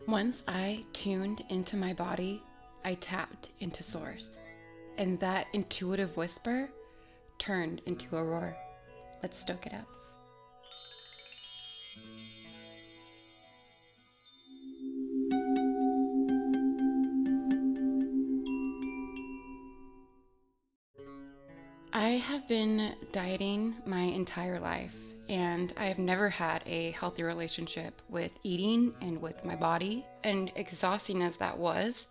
Once I tuned into my body, I tapped into source, and that intuitive whisper turned into a roar. Let's stoke it up. I have been dieting my entire life, and I have never had a healthy relationship with eating and with my body. And exhausting as that was,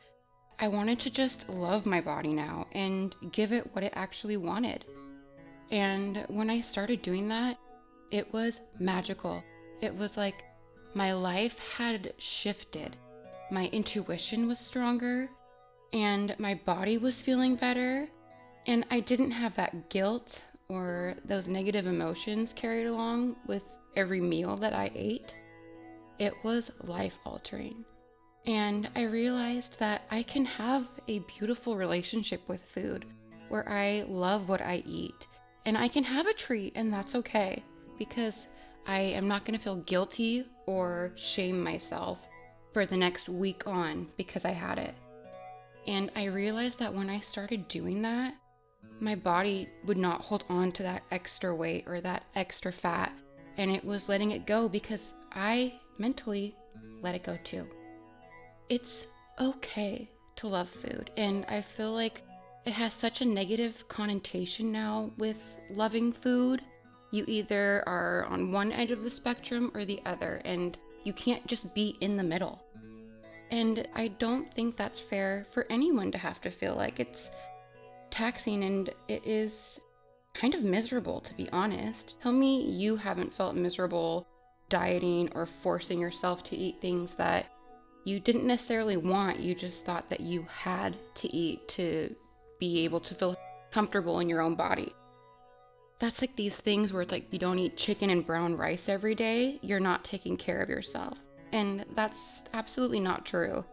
I wanted to just love my body now and give it what it actually wanted. And when I started doing that, it was magical. It was like my life had shifted. My intuition was stronger, and my body was feeling better. And I didn't have that guilt or those negative emotions carried along with every meal that I ate. It was life altering. And I realized that I can have a beautiful relationship with food where I love what I eat. And I can have a treat, and that's okay, because I am not going to feel guilty or shame myself for the next week on because I had it. And I realized that when I started doing that, my body would not hold on to that extra weight or that extra fat, and it was letting it go because I mentally let it go too. It's okay to love food, and I feel like it has such a negative connotation now with loving food. You either are on one edge of the spectrum or the other, and you can't just be in the middle. And I don't think that's fair for anyone to have to feel like. It's taxing, and it is kind of miserable, to be honest. Tell me you haven't felt miserable dieting or forcing yourself to eat things that you didn't necessarily want. You just thought that you had to eat to be able to feel comfortable in your own body. That's like these things where it's like you don't eat chicken and brown rice every day, you're not taking care of yourself. And that's absolutely not true.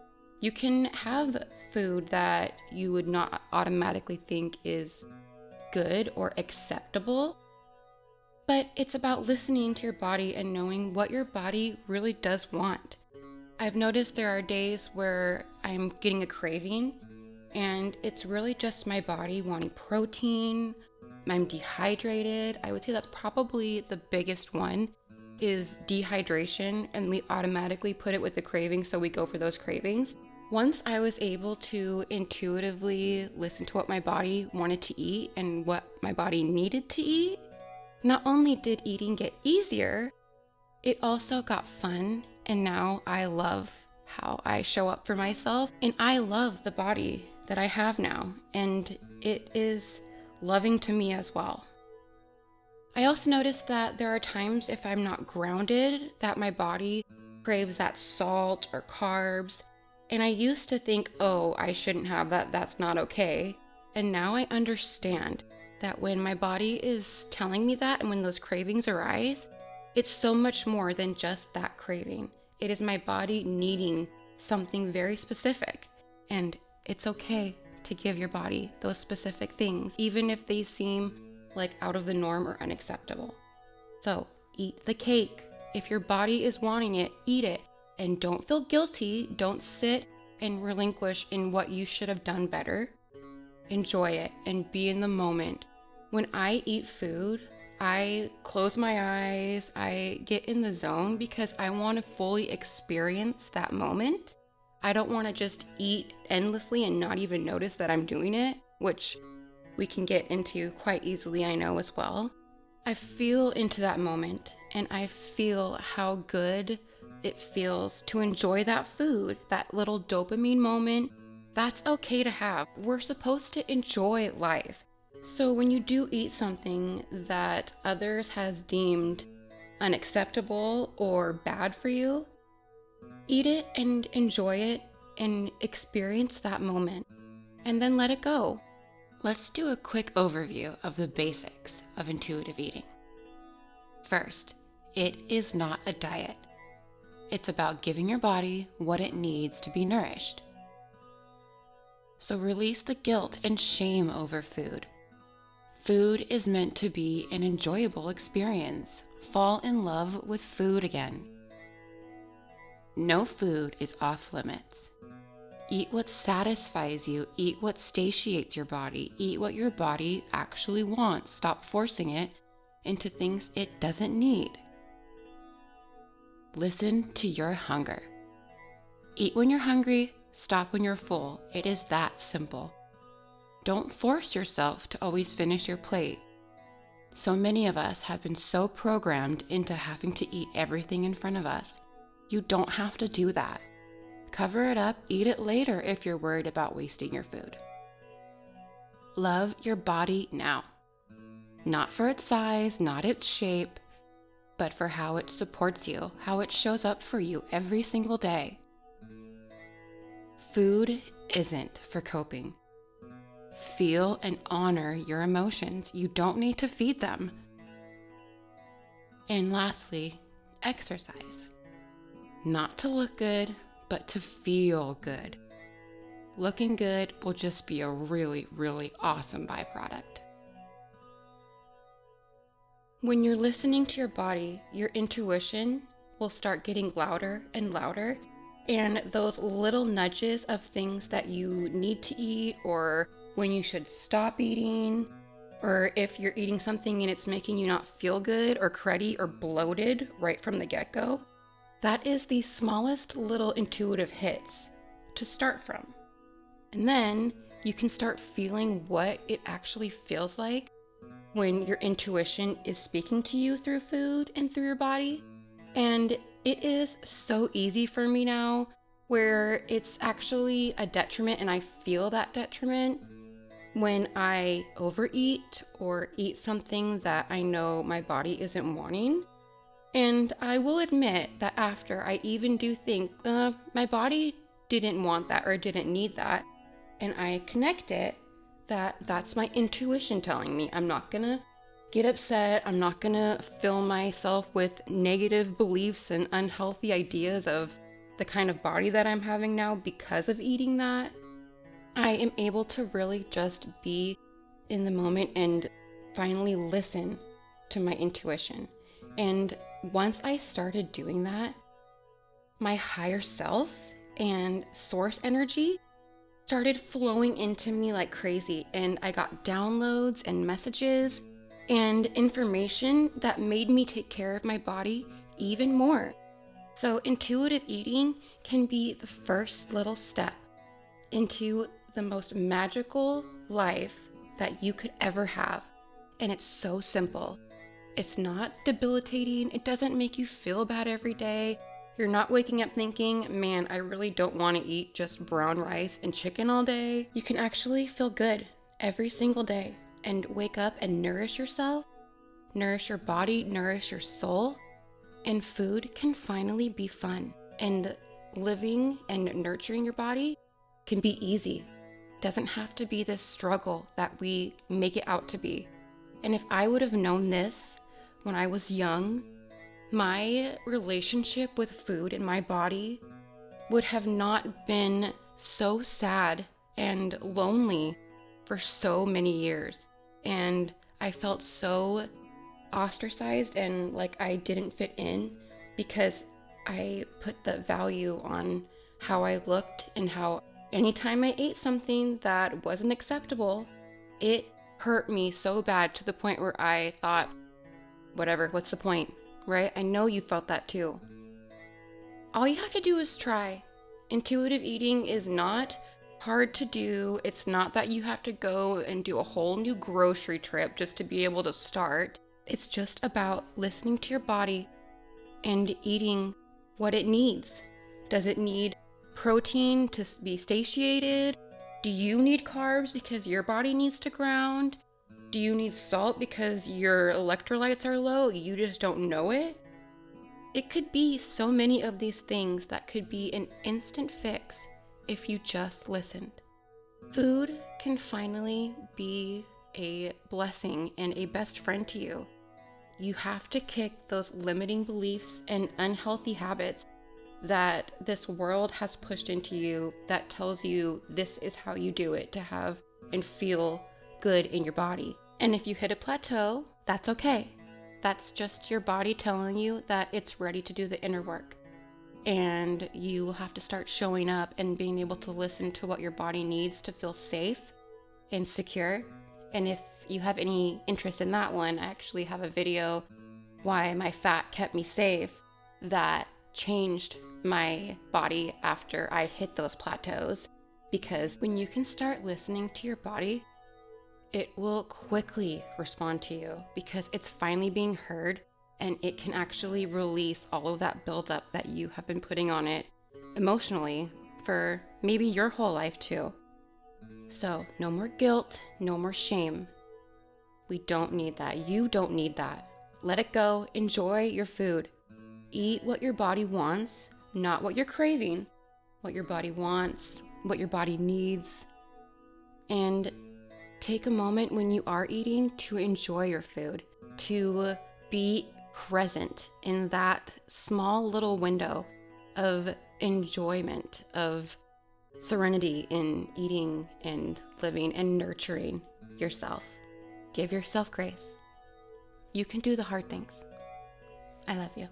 You can have food that you would not automatically think is good or acceptable, but it's about listening to your body and knowing what your body really does want. I've noticed there are days where I'm getting a craving, and it's really just my body wanting protein. I'm dehydrated. I would say that's probably the biggest one, is dehydration, and we automatically put it with the craving, so we go for those cravings. Once I was able to intuitively listen to what my body wanted to eat and what my body needed to eat, not only did eating get easier, it also got fun, and now I love how I show up for myself, and I love the body that I have now, and it is loving to me as well. I also noticed that there are times if I'm not grounded that my body craves that salt or carbs. And I used to think, oh, I shouldn't have that, that's not okay. And now I understand that when my body is telling me that and when those cravings arise, it's so much more than just that craving. It is my body needing something very specific. And it's okay to give your body those specific things, even if they seem like out of the norm or unacceptable. So eat the cake. If your body is wanting it, eat it. And don't feel guilty. Don't sit and relinquish in what you should have done better. Enjoy it and be in the moment. When I eat food, I close my eyes, I get in the zone because I want to fully experience that moment. I don't want to just eat endlessly and not even notice that I'm doing it, which we can get into quite easily, I know as well. I feel into that moment, and I feel how good it feels to enjoy that food, that little dopamine moment. That's okay to have. We're supposed to enjoy life. So when you do eat something that others has deemed unacceptable or bad for you, eat it and enjoy it and experience that moment, and then let it go. Let's do a quick overview of the basics of intuitive eating. First, it is not a diet. It's about giving your body what it needs to be nourished. So release the guilt and shame over food. Food is meant to be an enjoyable experience. Fall in love with food again. No food is off limits. Eat what satisfies you. Eat what satiates your body. Eat what your body actually wants. Stop forcing it into things it doesn't need. Listen to your hunger. Eat when you're hungry. Stop when you're full. It is that simple. Don't force yourself to always finish your plate. So many of us have been so programmed into having to eat everything in front of us. You don't have to do that. Cover it up, eat it later if you're worried about wasting your food. Love your body now. Not for its size, not its shape, but for how it supports you, how it shows up for you every single day. Food isn't for coping. Feel and honor your emotions. You don't need to feed them. And lastly, exercise. Not to look good, but to feel good. Looking good will just be a really, really awesome byproduct. When you're listening to your body, your intuition will start getting louder and louder, and those little nudges of things that you need to eat, or when you should stop eating, or if you're eating something and it's making you not feel good or cruddy or bloated right from the get-go, that is the smallest little intuitive hits to start from. And then you can start feeling what it actually feels like when your intuition is speaking to you through food and through your body. And it is so easy for me now, where it's actually a detriment, and I feel that detriment when I overeat or eat something that I know my body isn't wanting. And I will admit that after, I even do think, my body didn't want that or didn't need that. And I connect it that that's my intuition telling me. I'm not gonna get upset. I'm not gonna fill myself with negative beliefs and unhealthy ideas of the kind of body that I'm having now because of eating that. I am able to really just be in the moment and finally listen to my intuition. And once I started doing that, my higher self and source energy started flowing into me like crazy. And I got downloads and messages and information that made me take care of my body even more. So intuitive eating can be the first little step into the most magical life that you could ever have. And it's so simple. It's not debilitating. It doesn't make you feel bad every day. You're not waking up thinking, man, I really don't want to eat just brown rice and chicken all day. You can actually feel good every single day and wake up and nourish yourself, nourish your body, nourish your soul. And food can finally be fun. And living and nurturing your body can be easy. It doesn't have to be this struggle that we make it out to be. And if I would have known this when I was young, my relationship with food and my body would have not been so sad and lonely for so many years. And I felt so ostracized and like I didn't fit in because I put the value on how I looked and how anytime I ate something that wasn't acceptable, it hurt me so bad to the point where I thought, whatever, what's the point, right? I know you felt that too. All you have to do is try. Intuitive eating is not hard to do. It's not that you have to go and do a whole new grocery trip just to be able to start. It's just about listening to your body and eating what it needs. Does it need protein to be satiated? Do you need carbs because your body needs to ground? Do you need salt because your electrolytes are low? You just don't know it? It could be so many of these things that could be an instant fix if you just listened. Food can finally be a blessing and a best friend to you. You have to kick those limiting beliefs and unhealthy habits that this world has pushed into you that tells you this is how you do it to have and feel good in your body. And if you hit a plateau, that's okay. That's just your body telling you that it's ready to do the inner work. and you have to start showing up and being able to listen to what your body needs to feel safe and secure. And if you have any interest in that one, I actually have a video, Why My Fat Kept Me Safe, that changed my body after I hit those plateaus. Because when you can start listening to your body, it will quickly respond to you because it's finally being heard, and it can actually release all of that buildup that you have been putting on it emotionally for maybe your whole life too. So no more guilt, no more shame. We don't need that. You don't need that. Let it go. Enjoy your food. Eat what your body wants, not what you're craving. What your body wants, what your body needs. And take a moment when you are eating to enjoy your food, to be present in that small little window of enjoyment, of serenity in eating and living and nurturing yourself. Give yourself grace. You can do the hard things. I love you.